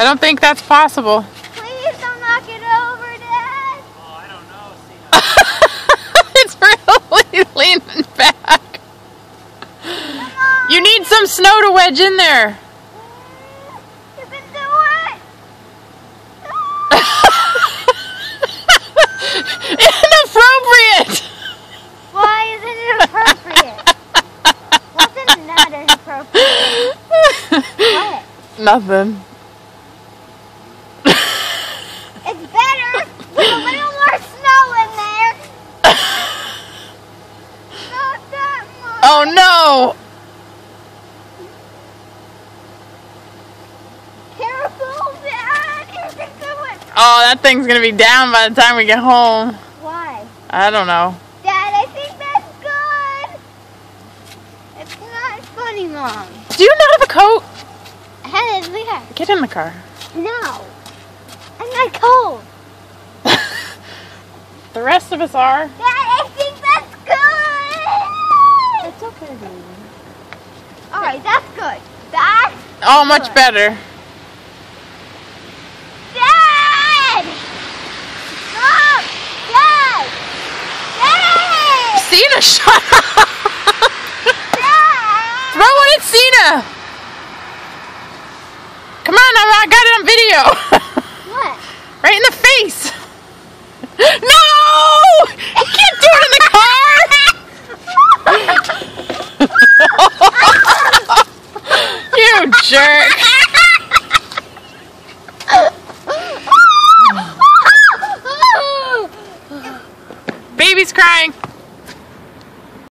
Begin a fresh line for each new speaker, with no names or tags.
I don't think that's possible.
Please don't knock it over, Dad.
Oh, I don't know. See,
It's really leaning back.
Come on.
You need some snow to wedge in there.
You can do it.
Inappropriate!
Why isn't it appropriate? Wasn't not inappropriate? What?
Nothing.
It's better with a little more snow in there. Not that much.
Oh no!
Careful, Dad. You can do it.
Oh, that thing's gonna be down by the time we get home.
Why?
I don't know.
Dad, I think that's good. It's not funny, Mom.
Do you not have a coat?
I had it there.
Get in the car.
No. I'm not cold.
The rest of us are.
Dad, I think that's good. It's okay, baby. Alright, that's good. That's
Oh, much
good.
better.
Dad! Stop! Dad! Dad!
Cena, shut up!
Dad!
Throw it at Cena! Come on, I got it on video.
What?
Right in the face. No! You can't do it in the car! You jerk. Baby's crying.